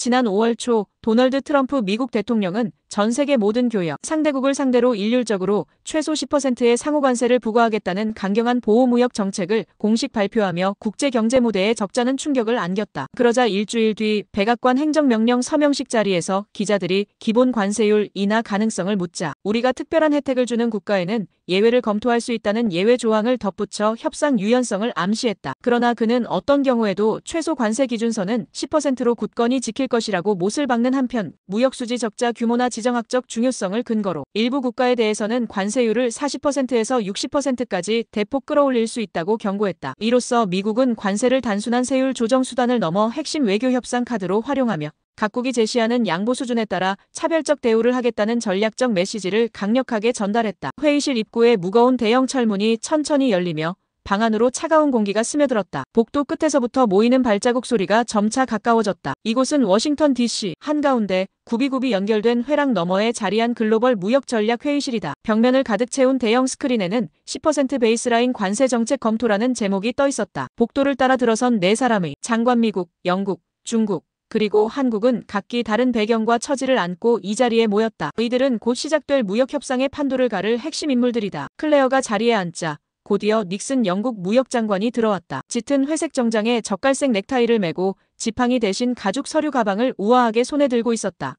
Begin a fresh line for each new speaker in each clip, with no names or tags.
지난 5월 초 도널드 트럼프 미국 대통령은 전 세계 모든 교역 상대국을 상대로 일률적으로 최소 10%의 상호관세를 부과하겠다는 강경한 보호무역 정책을 공식 발표하며 국제경제 무대에 적잖은 충격을 안겼다. 그러자 일주일 뒤 백악관 행정명령 서명식 자리에서 기자들이 기본 관세율 인하 가능성을 묻자 우리가 특별한 혜택을 주는 국가에는 예외를 검토할 수 있다는 예외 조항을 덧붙여 협상 유연성을 암시했다. 그러나 그는 어떤 경우에도 최소 관세 기준선은 10%로 굳건히 지킬 것이라고 못을 박는 한편 무역수지 적자 규모나 지정학적 중요성을 근거로 일부 국가에 대해서는 관세율을 40%에서 60%까지 대폭 끌어올릴 수 있다고 경고했다. 이로써 미국은 관세를 단순한 세율 조정 수단을 넘어 핵심 외교 협상 카드로 활용하며 각국이 제시하는 양보 수준에 따라 차별적 대우를 하겠다는 전략적 메시지를 강력하게 전달했다. 회의실 입구에 무거운 대형 철문이 천천히 열리며 방 안으로 차가운 공기가 스며들었다. 복도 끝에서부터 모이는 발자국 소리가 점차 가까워졌다. 이곳은 워싱턴 DC 한가운데 굽이굽이 연결된 회랑 너머에 자리한 글로벌 무역 전략 회의실이다. 벽면을 가득 채운 대형 스크린에는 10% 베이스라인 관세 정책 검토라는 제목이 떠 있었다. 복도를 따라 들어선 네 사람의 장관 미국, 영국, 중국, 그리고 한국은 각기 다른 배경과 처지를 안고 이 자리에 모였다. 이들은 곧 시작될 무역협상의 판도를 가를 핵심 인물들이다. 클레어가 자리에 앉자 곧이어 닉슨 영국 무역장관이 들어왔다. 짙은 회색 정장에 젓갈색 넥타이를 메고 지팡이 대신 가죽 서류 가방을 우아하게 손에 들고 있었다.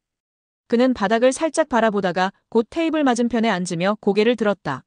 그는 바닥을 살짝 바라보다가 곧 테이블 맞은편에 앉으며 고개를 들었다.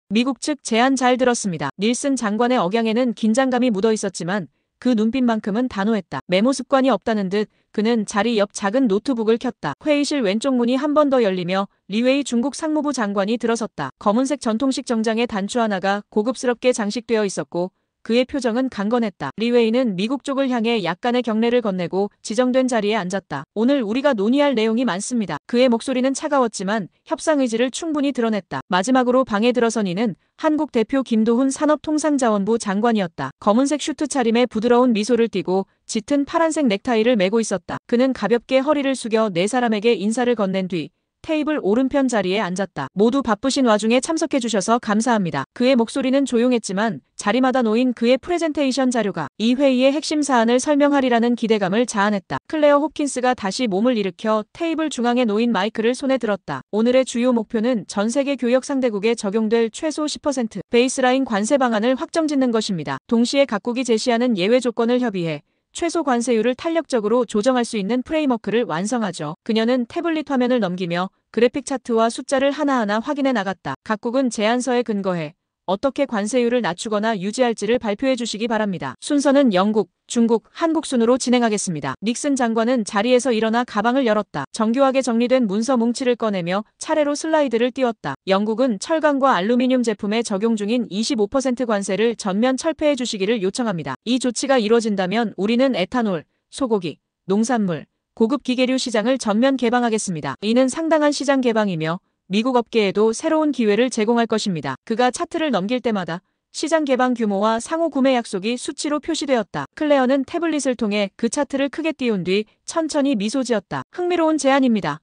미국 측 제안 잘 들었습니다. 닐슨 장관의 억양에는 긴장감이 묻어 있었지만 그 눈빛만큼은 단호했다. 메모 습관이 없다는 듯 그는 자리 옆 작은 노트북을 켰다. 회의실 왼쪽 문이 한 번 더 열리며 리웨이 중국 상무부 장관이 들어섰다. 검은색 전통식 정장의 단추 하나가 고급스럽게 장식되어 있었고 그의 표정은 강건했다. 리웨이는 미국 쪽을 향해 약간의 경례를 건네고 지정된 자리에 앉았다. 오늘 우리가 논의할 내용이 많습니다. 그의 목소리는 차가웠지만 협상 의지를 충분히 드러냈다. 마지막으로 방에 들어선 이는 한국 대표 김도훈 산업통상자원부 장관이었다. 검은색 슈트 차림에 부드러운 미소를 띠고 짙은 파란색 넥타이를 메고 있었다. 그는 가볍게 허리를 숙여 네 사람에게 인사를 건넨 뒤 테이블 오른편 자리에 앉았다. 모두 바쁘신 와중에 참석해주셔서 감사합니다. 그의 목소리는 조용했지만 자리마다 놓인 그의 프레젠테이션 자료가 이 회의의 핵심 사안을 설명하리라는 기대감을 자아냈다. 클레어 홉킨스가 다시 몸을 일으켜 테이블 중앙에 놓인 마이크를 손에 들었다. 오늘의 주요 목표는 전 세계 교역 상대국에 적용될 최소 10% 베이스라인 관세 방안을 확정짓는 것입니다. 동시에 각국이 제시하는 예외 조건을 협의해 최소 관세율을 탄력적으로 조정할 수 있는 프레임워크를 완성하죠. 그녀는 태블릿 화면을 넘기며 그래픽 차트와 숫자를 하나하나 확인해 나갔다. 각국은 제안서에 근거해 어떻게 관세율을 낮추거나 유지할지를 발표해 주시기 바랍니다. 순서는 영국, 중국, 한국 순으로 진행하겠습니다. 닉슨 장관은 자리에서 일어나 가방을 열었다. 정교하게 정리된 문서 뭉치를 꺼내며 차례로 슬라이드를 띄웠다. 영국은 철강과 알루미늄 제품에 적용 중인 25% 관세를 전면 철폐해 주시기를 요청합니다. 이 조치가 이루어진다면 우리는 에탄올, 소고기, 농산물, 고급 기계류 시장을 전면 개방하겠습니다. 이는 상당한 시장 개방이며 미국 업계에도 새로운 기회를 제공할 것입니다. 그가 차트를 넘길 때마다 시장 개방 규모와 상호 구매 약속이 수치로 표시되었다. 클레어는 태블릿을 통해 그 차트를 크게 띄운 뒤 천천히 미소 지었다. 흥미로운 제안입니다.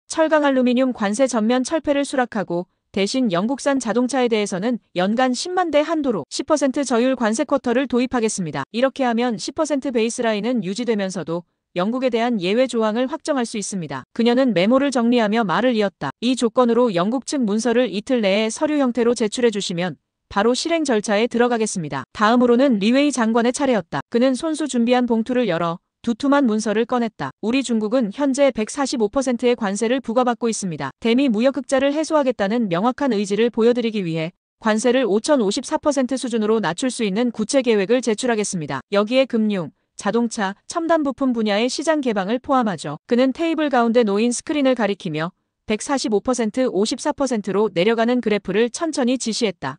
철강 알루미늄 관세 전면 철폐를 수락하고 대신 영국산 자동차에 대해서는 연간 10만 대 한도로 10% 저율 관세 쿼터를 도입하겠습니다. 이렇게 하면 10% 베이스라인은 유지되면서도 영국에 대한 예외 조항을 확정할 수 있습니다. 그녀는 메모를 정리하며 말을 이었다. 이 조건으로 영국 측 문서를 이틀 내에 서류 형태로 제출해 주시면 바로 실행 절차에 들어가겠습니다. 다음으로는 리웨이 장관의 차례였다. 그는 손수 준비한 봉투를 열어 두툼한 문서를 꺼냈다. 우리 중국은 현재 145%의 관세를 부과받고 있습니다. 대미 무역 흑자를 해소하겠다는 명확한 의지를 보여드리기 위해 관세를 5,054% 수준으로 낮출 수 있는 구체 계획을 제출하겠습니다. 여기에 금융, 자동차, 첨단 부품 분야의 시장 개방을 포함하죠. 그는 테이블 가운데 놓인 스크린을 가리키며 145%, 54%로 내려가는 그래프를 천천히 지시했다.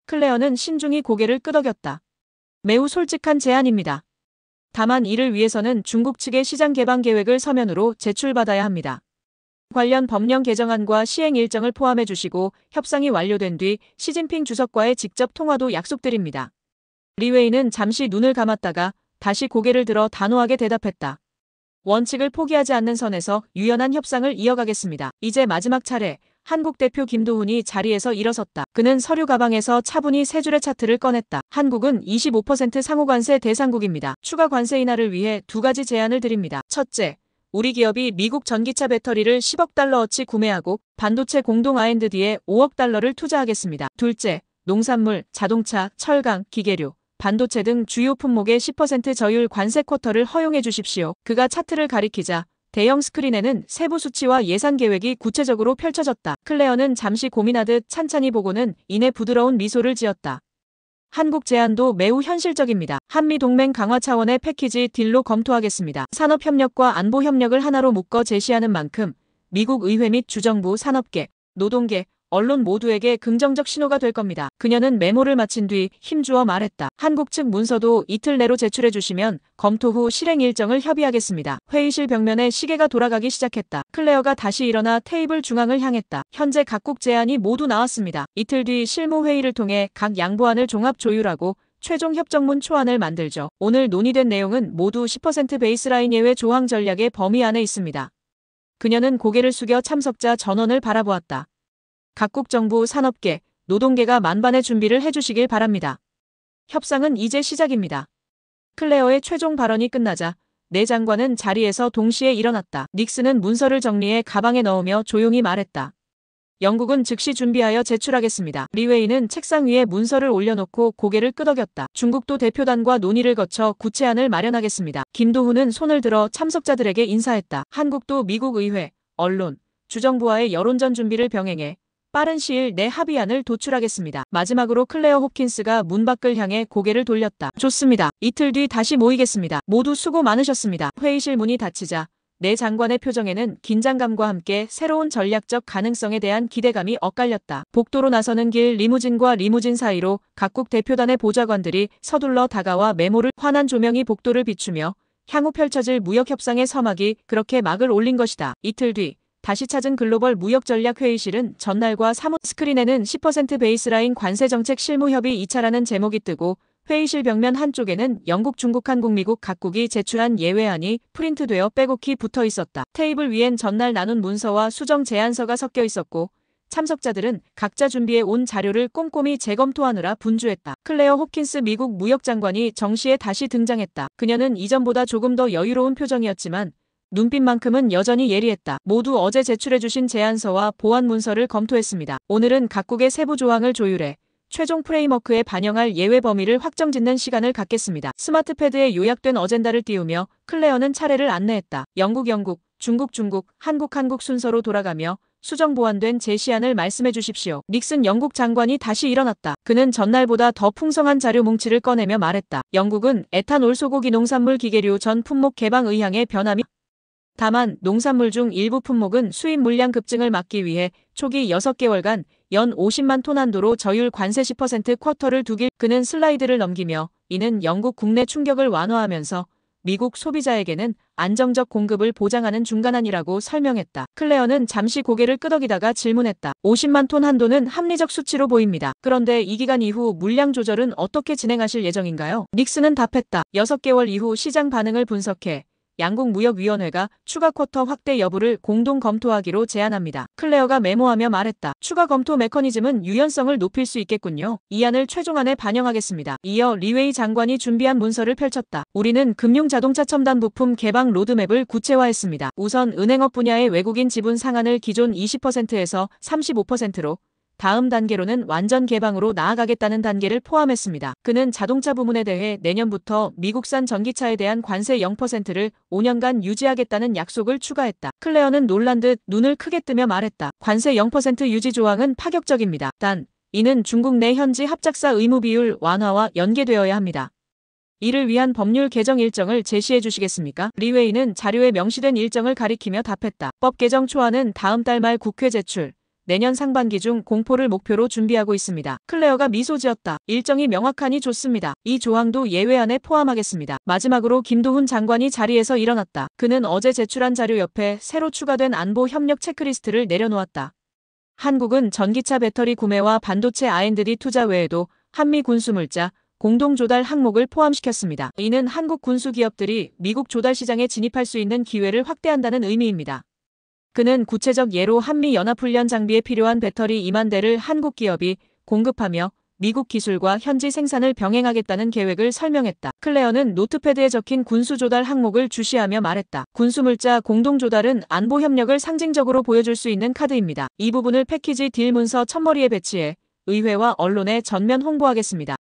클레어는 신중히 고개를 끄덕였다. 매우 솔직한 제안입니다. 다만 이를 위해서는 중국 측의 시장 개방 계획을 서면으로 제출받아야 합니다. 관련 법령 개정안과 시행 일정을 포함해 주시고 협상이 완료된 뒤 시진핑 주석과의 직접 통화도 약속드립니다. 리웨이는 잠시 눈을 감았다가 다시 고개를 들어 단호하게 대답했다. 원칙을 포기하지 않는 선에서 유연한 협상을 이어가겠습니다. 이제 마지막 차례. 한국 대표 김도훈이 자리에서 일어섰다. 그는 서류 가방에서 차분히 세 줄의 차트를 꺼냈다. 한국은 25% 상호관세 대상국입니다. 추가 관세 인하를 위해 두 가지 제안을 드립니다. 첫째, 우리 기업이 미국 전기차 배터리를 10억 달러어치 구매하고 반도체 공동 R&D에 5억 달러를 투자하겠습니다. 둘째, 농산물, 자동차, 철강, 기계류, 반도체 등 주요 품목의 10% 저율 관세 쿼터를 허용해 주십시오. 그가 차트를 가리키자 대형 스크린에는 세부 수치와 예산 계획이 구체적으로 펼쳐졌다. 클레어는 잠시 고민하듯 찬찬히 보고는 이내 부드러운 미소를 지었다. 한국 제안도 매우 현실적입니다. 한미 동맹 강화 차원의 패키지 딜로 검토하겠습니다. 산업협력과 안보협력을 하나로 묶어 제시하는 만큼 미국 의회 및 주정부, 산업계, 노동계, 언론 모두에게 긍정적 신호가 될 겁니다. 그녀는 메모를 마친 뒤 힘주어 말했다. 한국 측 문서도 이틀 내로 제출해 주시면 검토 후 실행 일정을 협의하겠습니다. 회의실 벽면에 시계가 돌아가기 시작했다. 클레어가 다시 일어나 테이블 중앙을 향했다. 현재 각국 제안이 모두 나왔습니다. 이틀 뒤 실무회의를 통해 각 양보안을 종합 조율하고 최종 협정문 초안을 만들죠. 오늘 논의된 내용은 모두 10% 베이스라인 예외 조항 전략의 범위 안에 있습니다. 그녀는 고개를 숙여 참석자 전원을 바라보았다. 각국 정부, 산업계, 노동계가 만반의 준비를 해주시길 바랍니다. 협상은 이제 시작입니다. 클레어의 최종 발언이 끝나자 내 장관은 자리에서 동시에 일어났다. 닉슨은 문서를 정리해 가방에 넣으며 조용히 말했다. 영국은 즉시 준비하여 제출하겠습니다. 리웨이는 책상 위에 문서를 올려놓고 고개를 끄덕였다. 중국도 대표단과 논의를 거쳐 구체안을 마련하겠습니다. 김도훈은 손을 들어 참석자들에게 인사했다. 한국도 미국 의회, 언론, 주정부와의 여론전 준비를 병행해 빠른 시일 내 합의안을 도출하겠습니다. 마지막으로 클레어 홉킨스가 문 밖을 향해 고개를 돌렸다. 좋습니다. 이틀 뒤 다시 모이겠습니다. 모두 수고 많으셨습니다. 회의실 문이 닫히자 내 장관의 표정에는 긴장감과 함께 새로운 전략적 가능성에 대한 기대감이 엇갈렸다. 복도로 나서는 길 리무진과 리무진 사이로 각국 대표단의 보좌관들이 서둘러 다가와 메모를 환한 조명이 복도를 비추며 향후 펼쳐질 무역협상의 서막이 그렇게 막을 올린 것이다. 이틀 뒤 다시 찾은 글로벌 무역전략회의실은 전날과 사무 스크린에는 10% 베이스라인 관세정책 실무협의 2차라는 제목이 뜨고 회의실 벽면 한쪽에는 영국, 중국, 한국, 미국 각국이 제출한 예외안이 프린트되어 빼곡히 붙어 있었다. 테이블 위엔 전날 나눈 문서와 수정 제안서가 섞여 있었고 참석자들은 각자 준비해 온 자료를 꼼꼼히 재검토하느라 분주했다. 클레어 홉킨스 미국 무역장관이 정시에 다시 등장했다. 그녀는 이전보다 조금 더 여유로운 표정이었지만 눈빛만큼은 여전히 예리했다. 모두 어제 제출해주신 제안서와 보완 문서를 검토했습니다. 오늘은 각국의 세부 조항을 조율해 최종 프레임워크에 반영할 예외 범위를 확정짓는 시간을 갖겠습니다. 스마트패드에 요약된 어젠다를 띄우며 클레어는 차례를 안내했다. 영국, 중국, 한국 순서로 돌아가며 수정 보완된 제시안을 말씀해 주십시오. 닉슨 영국 장관이 다시 일어났다. 그는 전날보다 더 풍성한 자료 뭉치를 꺼내며 말했다. 영국은 에탄올 소고기 농산물 기계류 전 품목 개방 의향의 변함이 다만 농산물 중 일부 품목은 수입 물량 급증을 막기 위해 초기 6개월간 연 50만 톤 한도로 저율 관세 10% 쿼터를 두길. 그는 슬라이드를 넘기며 이는 영국 국내 충격을 완화하면서 미국 소비자에게는 안정적 공급을 보장하는 중간안이라고 설명했다. 클레어는 잠시 고개를 끄덕이다가 질문했다. 50만 톤 한도는 합리적 수치로 보입니다. 그런데 이 기간 이후 물량 조절은 어떻게 진행하실 예정인가요? 닉슨은 답했다. 6개월 이후 시장 반응을 분석해 양국 무역위원회가 추가 쿼터 확대 여부를 공동 검토하기로 제안합니다. 클레어가 메모하며 말했다. 추가 검토 메커니즘은 유연성을 높일 수 있겠군요. 이 안을 최종안에 반영하겠습니다. 이어 리웨이 장관이 준비한 문서를 펼쳤다. 우리는 금융 자동차 첨단 부품 개방 로드맵을 구체화했습니다. 우선 은행업 분야의 외국인 지분 상한을 기존 20%에서 35%로 다음 단계로는 완전 개방으로 나아가겠다는 단계를 포함했습니다. 그는 자동차 부문에 대해 내년부터 미국산 전기차에 대한 관세 0%를 5년간 유지하겠다는 약속을 추가했다. 클레어는 놀란 듯 눈을 크게 뜨며 말했다. 관세 0% 유지 조항은 파격적입니다. 단, 이는 중국 내 현지 합작사 의무 비율 완화와 연계되어야 합니다. 이를 위한 법률 개정 일정을 제시해 주시겠습니까? 리웨이는 자료에 명시된 일정을 가리키며 답했다. 법 개정 초안은 다음 달 말 국회 제출. 내년 상반기 중 공포를 목표로 준비하고 있습니다. 클레어가 미소 지었다. 일정이 명확하니 좋습니다. 이 조항도 예외안에 포함하겠습니다. 마지막으로 김도훈 장관이 자리에서 일어났다. 그는 어제 제출한 자료 옆에 새로 추가된 안보 협력 체크리스트를 내려놓았다. 한국은 전기차 배터리 구매와 반도체 R&D 투자 외에도 한미 군수물자, 공동조달 항목을 포함시켰습니다. 이는 한국 군수 기업들이 미국 조달 시장에 진입할 수 있는 기회를 확대한다는 의미입니다. 그는 구체적 예로 한미연합훈련 장비에 필요한 배터리 2만 대를 한국 기업이 공급하며 미국 기술과 현지 생산을 병행하겠다는 계획을 설명했다. 클레어는 노트패드에 적힌 군수조달 항목을 주시하며 말했다. 군수물자 공동조달은 안보 협력을 상징적으로 보여줄 수 있는 카드입니다. 이 부분을 패키지 딜 문서 첫머리에 배치해 의회와 언론에 전면 홍보하겠습니다.